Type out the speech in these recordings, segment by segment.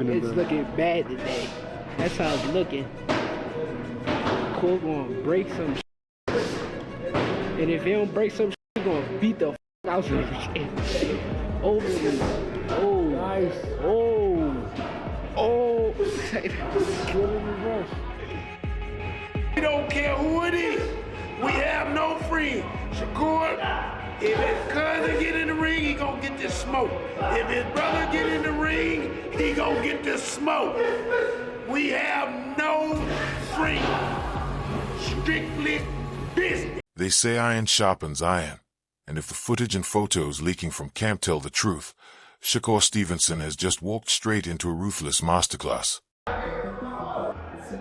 It's looking bad today. That's how it's looking. Cole gonna break some shit. And if he don't break some shit, he gonna beat the out of him. Oh, nice. We don't care who it is. We have no friend. Shakur, if his cousin get in the ring, he gonna get this smoke. If his brother get in the ring, he gonna get this smoke. We have no friend. Strictly business. They say iron sharpens iron, and if the footage and photos leaking from camp tell the truth, Shakur Stevenson has just walked straight into a ruthless masterclass.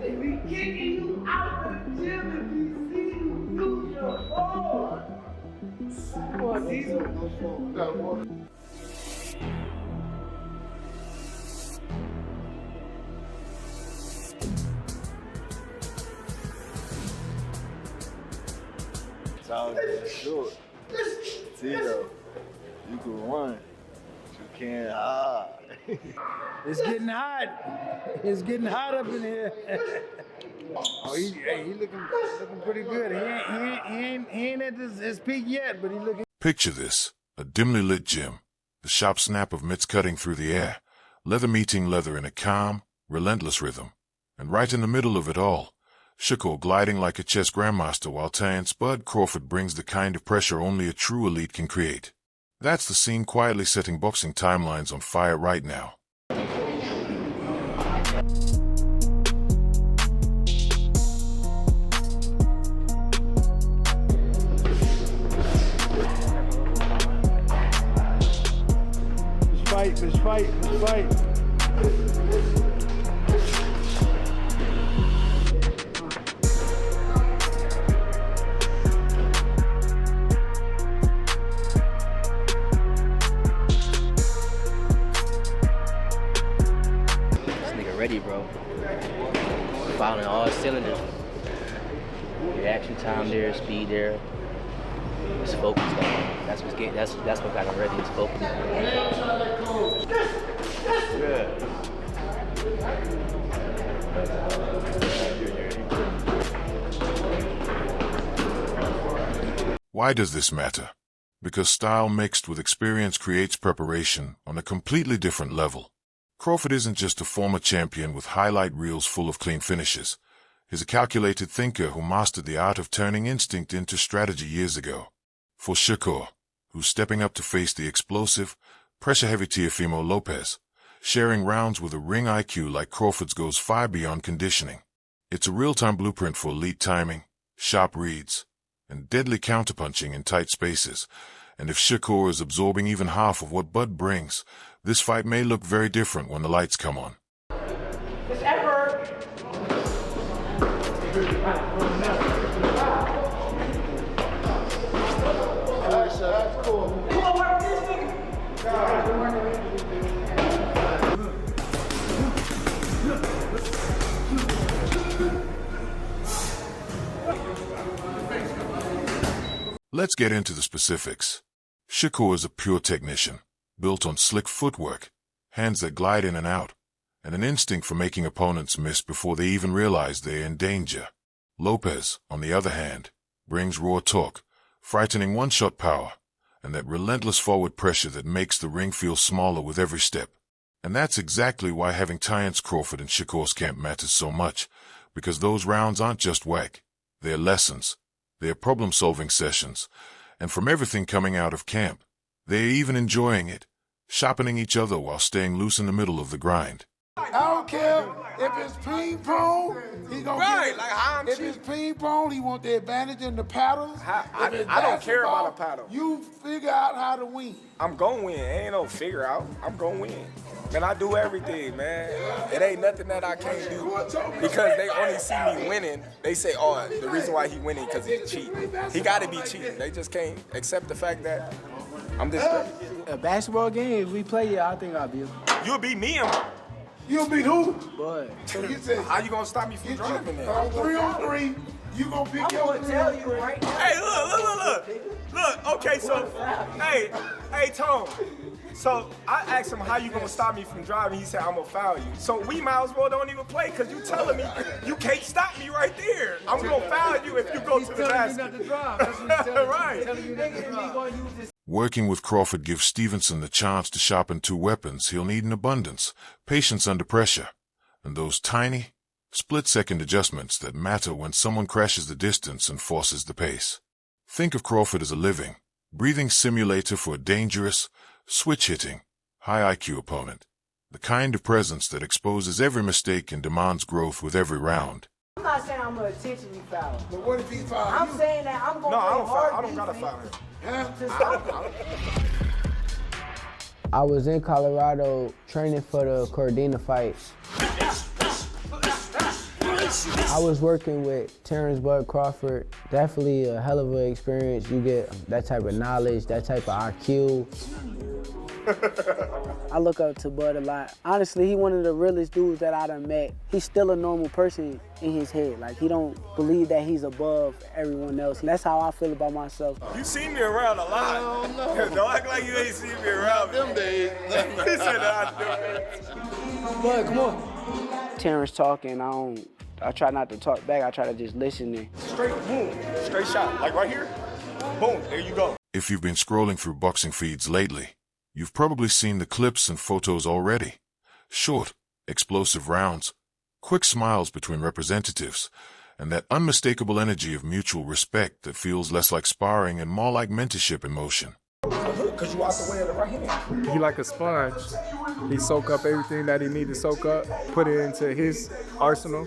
We kicking you out of the gym if we see you lose your ball. Boy, these are It's all good. Sure. Tito, you can run, but you can't hide. It's getting hot. It's getting hot up in here. Oh, he looking pretty good. He ain't at his peak yet, but he looking. Picture this, a dimly lit gym, the sharp snap of mitts cutting through the air, leather meeting leather in a calm, relentless rhythm. And right in the middle of it all, Shakur gliding like a chess grandmaster while Terence Crawford brings the kind of pressure only a true elite can create. That's the scene quietly setting boxing timelines on fire right now. Let's fight. Ready, bro. Firing all cylinders. Reaction time there, speed there. It's focused on. That's what got him ready. It's focused. Why does this matter? Because style mixed with experience creates preparation on a completely different level. Crawford isn't just a former champion with highlight reels full of clean finishes. He's a calculated thinker who mastered the art of turning instinct into strategy years ago. For Shakur, who's stepping up to face the explosive, pressure-heavy Teofimo Lopez, sharing rounds with a ring IQ like Crawford's goes far beyond conditioning. It's a real-time blueprint for elite timing, sharp reads, and deadly counterpunching in tight spaces. And if Shakur is absorbing even half of what Bud brings, this fight may look very different when the lights come on. It's ever. That's cool. Come on, work this nigga. Let's get into the specifics. Shakur is a pure technician, built on slick footwork, hands that glide in and out, and an instinct for making opponents miss before they even realize they're in danger. Lopez, on the other hand, brings raw torque, frightening one-shot power, and that relentless forward pressure that makes the ring feel smaller with every step. And that's exactly why having Terence Crawford in Shakur's camp matters so much, because those rounds aren't just whack, they're lessons, they're problem-solving sessions, and from everything coming out of camp, they're even enjoying it, sharpening each other while staying loose in the middle of the grind. I don't care if it's ping pong, he gonna Right, get it. like how I'm If cheating. it's ping pong, he want the advantage in the paddles. I don't care about a paddle. You figure out how to win. I'm gonna win. Ain't no figure out. I'm gonna win. Man, I do everything, man. It ain't nothing that I can't do. Because they only see me winning, they say, oh, the reason why he winning because he's cheating. He gotta be cheating. They just can't accept the fact that I'm this great. A basketball game, if we play it, I think I'll be. You'll beat me and You'll beat who? Boy. So you said, how you gonna stop me from driving there? 3-on-3, you gonna pick your Tell you right now. Hey, look. Look, okay, so, hey, Tone. So I asked him, how you gonna stop me from driving? He said, I'm gonna foul you. So we might as well don't even play, because you telling me you can't stop me right there. I'm gonna foul you if you go to the basket. Right. Working with Crawford gives Stevenson the chance to sharpen two weapons he'll need in abundance: patience under pressure, and those tiny, split-second adjustments that matter when someone crashes the distance and forces the pace. Think of Crawford as a living, breathing simulator for a dangerous, switch-hitting, high IQ opponent. The kind of presence that exposes every mistake and demands growth with every round. I'm not saying I'm gonna intentionally foul. But what if he foul you? I'm saying that I'm gonna No, play hard. I don't gotta foul him. I was in Colorado training for the Cordina fight. I was working with Terence Crawford. Definitely a hell of an experience. You get that type of knowledge, that type of IQ. I look up to Bud a lot. Honestly, he one of the realest dudes that I done met. He's still a normal person in his head. Like, he don't believe that he's above everyone else. That's how I feel about myself. You seen me around a lot. Don't act like you ain't seen me around them days. He said Bud, come on. Terrence talking, I try not to talk back. I try to just listen and straight boom, straight shot. Like right here, boom, there you go. If you've been scrolling through boxing feeds lately, you've probably seen the clips and photos already. Short, explosive rounds, quick smiles between representatives, and that unmistakable energy of mutual respect that feels less like sparring and more like mentorship in motion. Because you out the way of the right hand. He like a sponge. He soak up everything that he need to soak up, put it into his arsenal,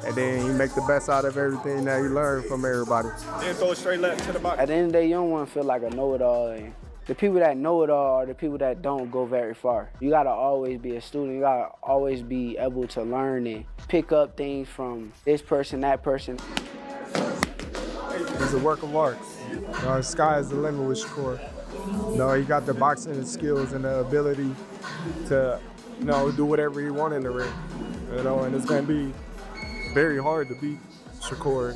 and then he make the best out of everything that he learned from everybody. Then throw it straight left to the body. At the end of the day, you don't want to feel like a know-it-all. And the people that know it all are the people that don't go very far. You gotta always be a student. You gotta always be able to learn and pick up things from this person, that person. He's a work of art. The sky is the limit with Shakur. He got the boxing skills and the ability to, do whatever he wants in the ring. And it's gonna be very hard to beat Shakur,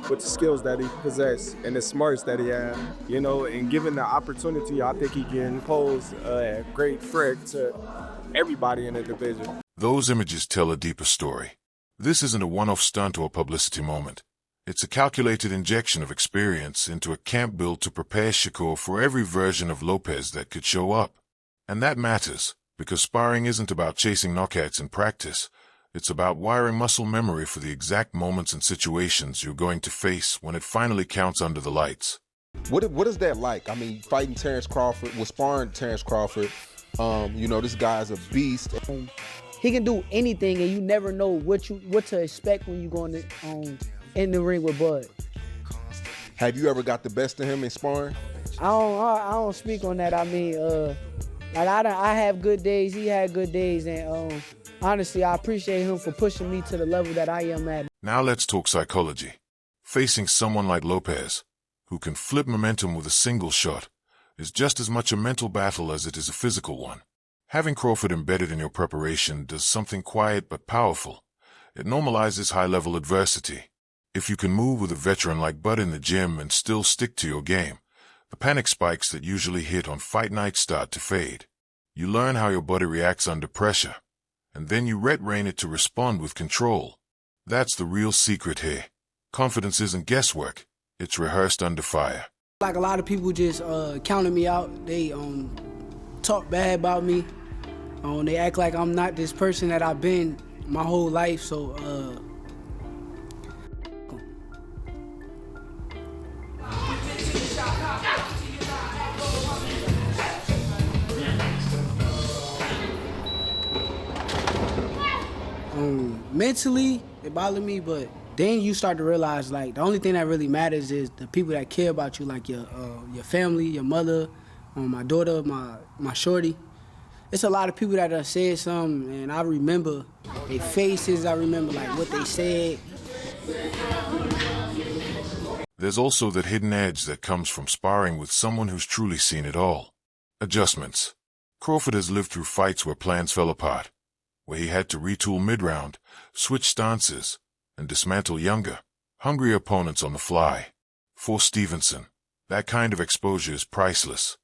with the skills that he possesses and the smarts that he has, and given the opportunity, I think he can pose a great threat to everybody in the division. Those images tell a deeper story. This isn't a one-off stunt or publicity moment. It's a calculated injection of experience into a camp built to prepare Shakur for every version of Lopez that could show up. And that matters, because sparring isn't about chasing knockouts in practice. It's about wiring muscle memory for the exact moments and situations you're going to face when it finally counts under the lights. What is that like? I mean, fighting Terence Crawford, sparring Terence Crawford. This guy's a beast. He can do anything, and you never know what to expect when you go in the ring with Bud. Have you ever got the best of him in sparring? I don't speak on that. I mean, I have good days. He had good days, and honestly, I appreciate him for pushing me to the level that I am at. Now let's talk psychology. Facing someone like Lopez, who can flip momentum with a single shot, is just as much a mental battle as it is a physical one. Having Crawford embedded in your preparation does something quiet but powerful. It normalizes high-level adversity. If you can move with a veteran like Bud in the gym and still stick to your game, the panic spikes that usually hit on fight night start to fade. You learn how your body reacts under pressure, and then you retrain it to respond with control. That's the real secret here. Confidence isn't guesswork. It's rehearsed under fire. Like, a lot of people just counted me out. They talk bad about me. They act like I'm not this person that I've been my whole life. So mentally, it bothered me, but then you start to realize, like, the only thing that really matters is the people that care about you, like your family, your mother, my daughter, my shorty. It's a lot of people that have said something, and I remember their faces, I remember, like, what they said. There's also that hidden edge that comes from sparring with someone who's truly seen it all. Adjustments. Crawford has lived through fights where plans fell apart, where he had to retool mid-round, switch stances, and dismantle younger, hungry opponents on the fly. For Stevenson, that kind of exposure is priceless.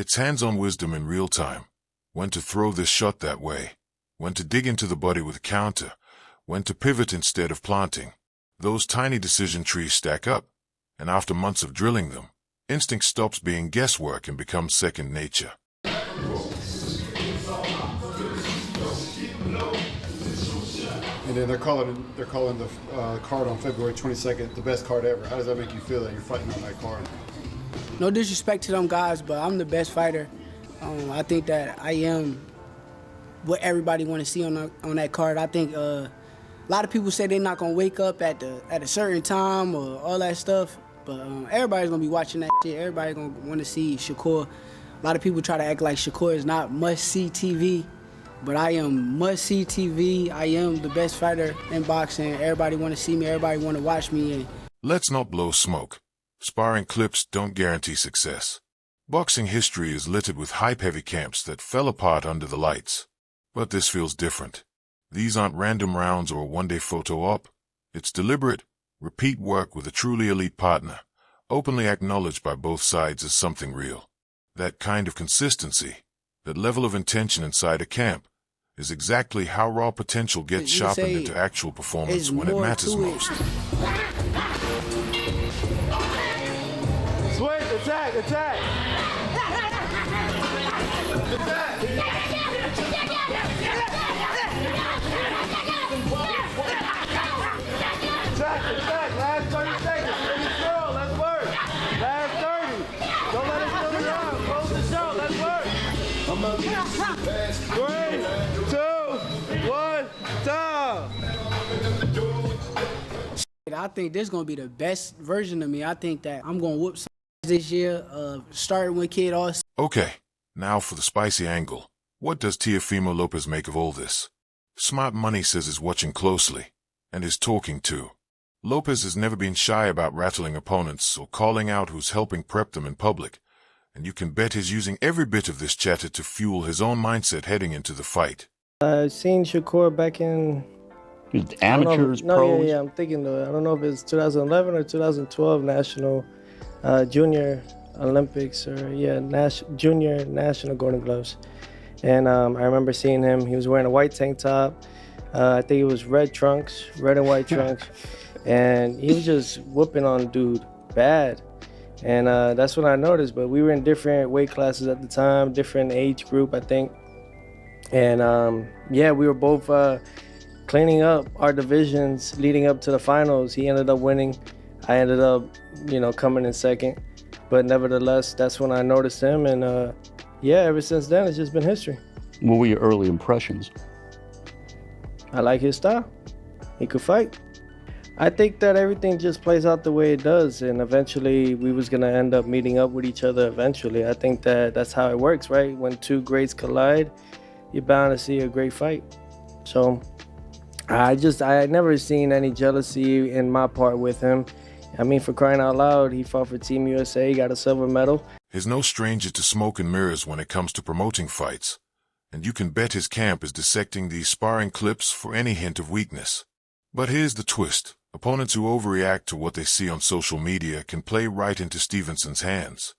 It's hands-on wisdom in real time. When to throw this shot that way. When to dig into the body with a counter. When to pivot instead of planting. Those tiny decision trees stack up, and after months of drilling them, instinct stops being guesswork and becomes second nature. And then they're calling the card on February 22nd the best card ever. How does that make you feel that you're fighting on that card? No disrespect to them guys, but I'm the best fighter. I think that I am what everybody want to see on that card. I think a lot of people say they're not gonna wake up at a certain time or all that stuff, but everybody's gonna be watching that shit. Everybody gonna want to see Shakur. A lot of people try to act like Shakur is not must-see TV, but I am must-see TV. I am the best fighter in boxing. Everybody want to see me. Everybody want to watch me. Let's not blow smoke. Sparring clips don't guarantee success. Boxing history is littered with hype-heavy camps that fell apart under the lights. But this feels different. These aren't random rounds or a one-day photo op. It's deliberate, repeat work with a truly elite partner, openly acknowledged by both sides as something real. That kind of consistency, that level of intention inside a camp, is exactly how raw potential gets sharpened into actual performance when it matters most. Switch, attack, attack! Attack, last 30 seconds, finish throw, let's work. Last 30, don't let it still around, close the show, let's work. 3, 2, 1, time. I think this is gonna be the best version of me. I think that I'm gonna whoop some this year, starting with Kid Austin. Okay, now for the spicy angle. What does Teofimo Lopez make of all this? Smart Money says he's watching closely, and is talking too. Lopez has never been shy about rattling opponents or calling out who's helping prep them in public, and you can bet he's using every bit of this chatter to fuel his own mindset heading into the fight. I've seen Shakur back in... Amateurs, pros? Yeah, I'm thinking though. I don't know if it's 2011 or 2012 National Junior Olympics or Junior National Golden Gloves. And I remember seeing him. He was wearing a white tank top. I think it was red and white trunks. And he was just whooping on dude bad. And that's what I noticed. But we were in different weight classes at the time, different age group, I think. And we were both cleaning up our divisions leading up to the finals. He ended up winning. I ended up, coming in second. But nevertheless, that's when I noticed him. And ever since then, it's just been history. What were your early impressions? I like his style. He could fight. I think that everything just plays out the way it does, and eventually we was gonna end up meeting up with each other eventually. I think that that's how it works, right? When two greats collide, you're bound to see a great fight. So I had never seen any jealousy in my part with him. I mean, for crying out loud, he fought for Team USA, got a silver medal. He's no stranger to smoke and mirrors when it comes to promoting fights, and you can bet his camp is dissecting these sparring clips for any hint of weakness. But here's the twist. Opponents who overreact to what they see on social media can play right into Stevenson's hands,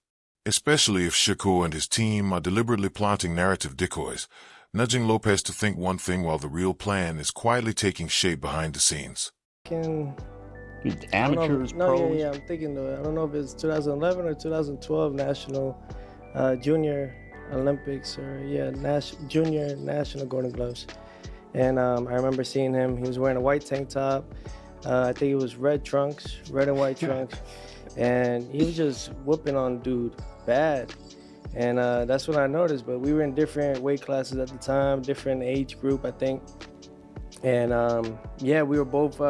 especially if Shakur and his team are deliberately planting narrative decoys, nudging Lopez to think one thing while the real plan is quietly taking shape behind the scenes. Amateurs, pros? Yeah, I'm thinking though. I don't know if it's 2011 or 2012 National Junior Olympics or Junior National Golden Gloves. And I remember seeing him. He was wearing a white tank top. I think it was red and white trunks. And he was just whooping on dude bad. And that's what I noticed. But we were in different weight classes at the time, different age group, I think. And we were both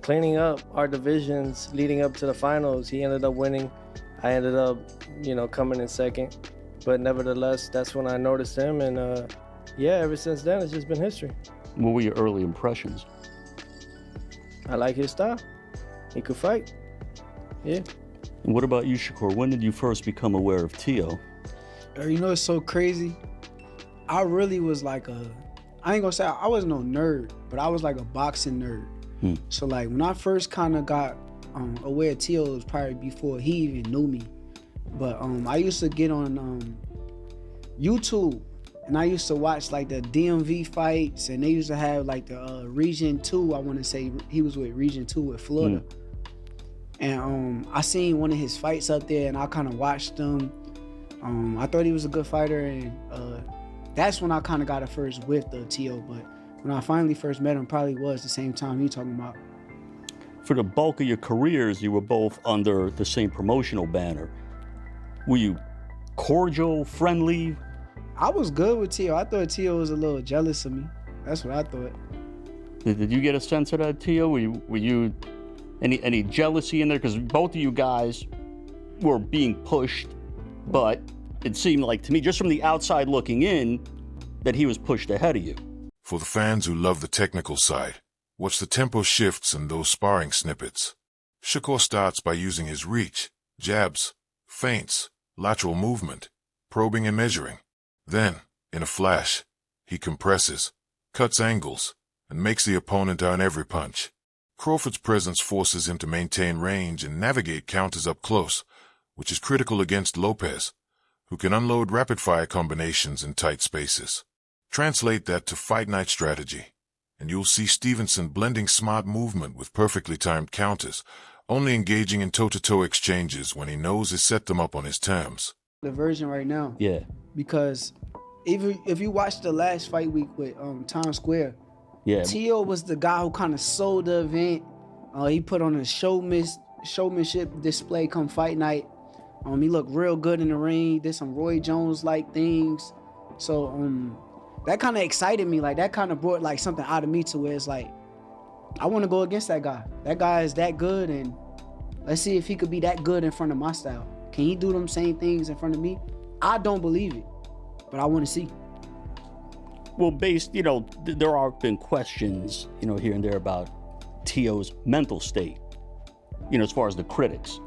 cleaning up our divisions leading up to the finals. He ended up winning. I ended up, coming in second. But nevertheless, that's when I noticed him. And ever since then, it's just been history. What were your early impressions? I like his style. He could fight. Yeah. And what about you, Shakur? When did you first become aware of Teo? It's so crazy. I really was like I ain't gonna say I wasn't no nerd, but I was like a boxing nerd. So like when I first kind of got aware of Teo, it was probably before he even knew me. But I used to get on YouTube, and I used to watch like the DMV fights, and they used to have like the Region 2, I want to say he was with Region 2 with Florida. And I seen one of his fights up there, and I kind of watched him. I thought he was a good fighter, and that's when I kind of got a first whiff of Teo. But when I finally first met him, probably was the same time you talking about. For the bulk of your careers, you were both under the same promotional banner. Were you cordial, friendly? I was good with Teo. I thought Teo was a little jealous of me. That's what I thought. Did you get a sense of that, Teo? Were you any jealousy in there? Because both of you guys were being pushed, but it seemed like to me, just from the outside looking in, that he was pushed ahead of you. For the fans who love the technical side, watch the tempo shifts and those sparring snippets. Shakur starts by using his reach, jabs, feints, lateral movement, probing and measuring. Then, in a flash, he compresses, cuts angles, and makes the opponent earn every punch. Crawford's presence forces him to maintain range and navigate counters up close, which is critical against Lopez, who can unload rapid-fire combinations in tight spaces. Translate that to fight night strategy, and you'll see Stevenson blending smart movement with perfectly timed counters, only engaging in toe-to-toe exchanges when he knows he's set them up on his terms. The version right now. Yeah. Because if you watch the last fight week with Times Square, Teo was the guy who kind of sold the event. He put on a showmanship display come fight night. He looked real good in the ring, did some Roy Jones-like things. So that kind of excited me. Like, that kind of brought like something out of me to where it's like, I want to go against that guy. That guy is that good, and let's see if he could be that good in front of my style. Can he do them same things in front of me? I don't believe it, but I want to see. Well, there have been questions, here and there about Teo's mental state, as far as the critics.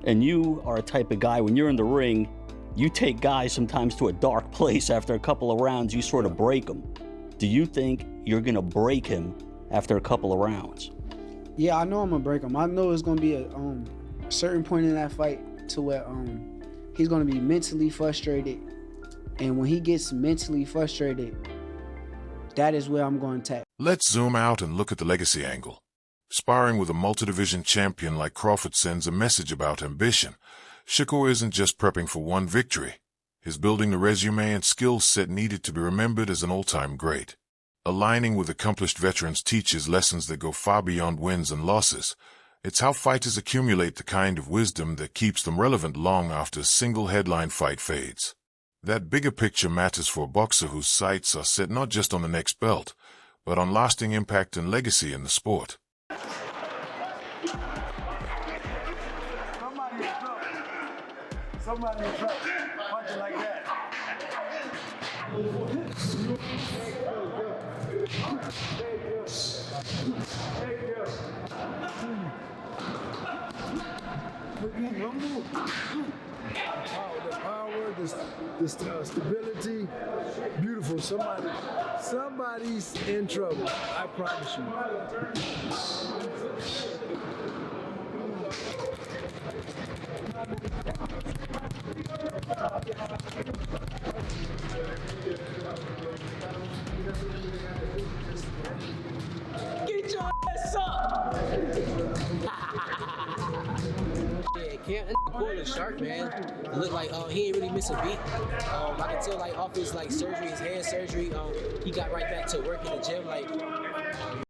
And you are a type of guy, when you're in the ring, you take guys sometimes to a dark place. After a couple of rounds, you sort of break them. Do you think you're going to break him after a couple of rounds? Yeah, I know I'm going to break him. I know it's going to be a certain point in that fight to where he's going to be mentally frustrated. And when he gets mentally frustrated, that is where I'm going to tap. Let's zoom out and look at the legacy angle. Sparring with a multi-division champion like Crawford sends a message about ambition. Shakur isn't just prepping for one victory. He's building the resume and skill set needed to be remembered as an all-time great. Aligning with accomplished veterans teaches lessons that go far beyond wins and losses. It's how fighters accumulate the kind of wisdom that keeps them relevant long after a single headline fight fades. That bigger picture matters for a boxer whose sights are set not just on the next belt, but on lasting impact and legacy in the sport. Somebody in trouble, punching like that. The power, the stability, beautiful. Somebody's in trouble. I promise you. Get your ass up! Yeah, Crawford is sharp, man. It looked like he ain't really miss a beat. I can tell off his surgery, his hand surgery, he got right back to work in the gym.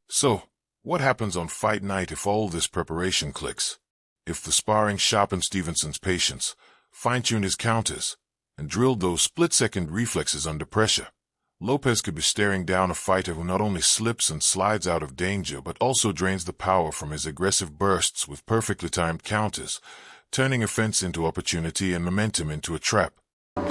So, what happens on fight night if all this preparation clicks? If the sparring sharpened Stevenson's patience, fine-tuned his counters, and drilled those split-second reflexes under pressure, Lopez could be staring down a fighter who not only slips and slides out of danger, but also drains the power from his aggressive bursts with perfectly timed counters, turning offense into opportunity and momentum into a trap. I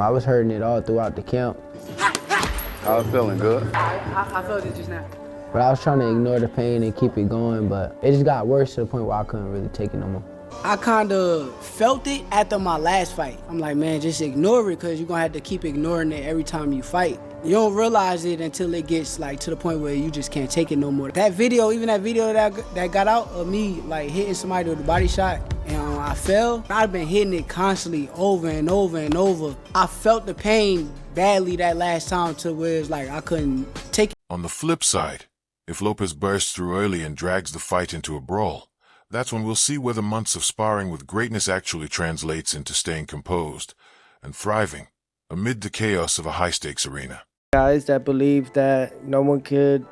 was hurting it all throughout the camp. I was feeling good. I felt it just now. But I was trying to ignore the pain and keep it going, but it just got worse to the point where I couldn't really take it no more. I kind of felt it after my last fight. I'm like, man, just ignore it because you're going to have to keep ignoring it every time you fight. You don't realize it until it gets like to the point where you just can't take it no more. That video, even that video that got out of me like hitting somebody with a body shot and I fell, I've been hitting it constantly over and over and over. I felt the pain badly that last time to where it's like I couldn't take it. On the flip side, if Lopez bursts through early and drags the fight into a brawl, that's when we'll see whether months of sparring with greatness actually translates into staying composed and thriving amid the chaos of a high-stakes arena. Guys that believe that no one could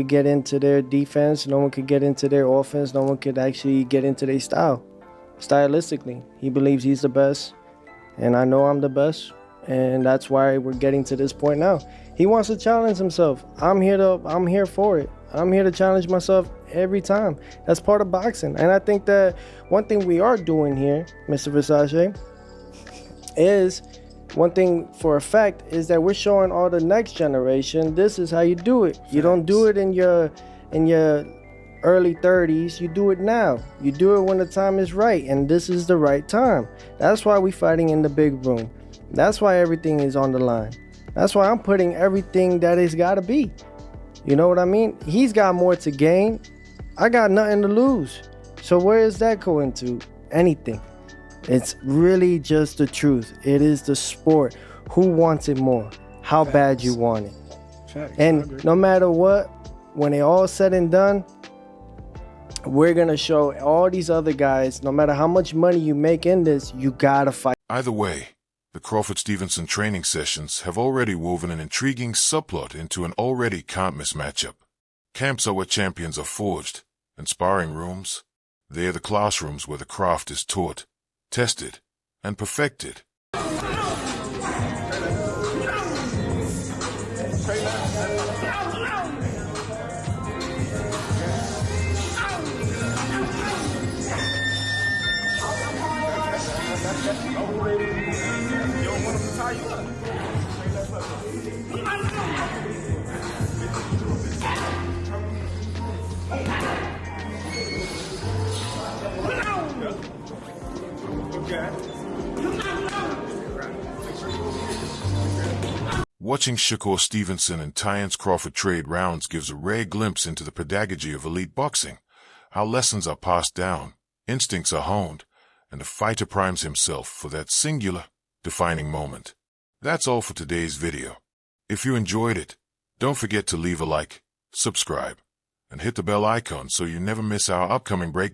get into their defense, no one could get into their offense, no one could actually get into their style. Stylistically, he believes he's the best, and I know I'm the best, and that's why we're getting to this point now. He wants to challenge himself. I'm here for it. I'm here to challenge myself every time. That's part of boxing. And I think that one thing we are doing here, Mr. Versace, is one thing for a fact is that we're showing all the next generation this is how you do it. You don't do it in your early 30s. You do it now. You do it when the time is right, and this is the right time. That's why we're fighting in the big room. That's why everything is on the line. That's why I'm putting everything that it's got to be. You know what I mean? He's got more to gain. I got nothing to lose. So where is that going to? Anything. It's really just the truth. It is the sport. Who wants it more? How bad you want it. Facts. And no matter what, when it all said and done, we're going to show all these other guys, no matter how much money you make in this, you got to fight. Either way, the Crawford-Stevenson training sessions have already woven an intriguing subplot into an already can't-miss matchup. Camps are where champions are forged, and sparring rooms, they're the classrooms where the craft is taught, tested, and perfected. Watching Shakur Stevenson and Terence Crawford trade rounds gives a rare glimpse into the pedagogy of elite boxing, how lessons are passed down, instincts are honed, and the fighter primes himself for that singular, defining moment. That's all for today's video. If you enjoyed it, don't forget to leave a like, subscribe, and hit the bell icon so you never miss our upcoming breakdown.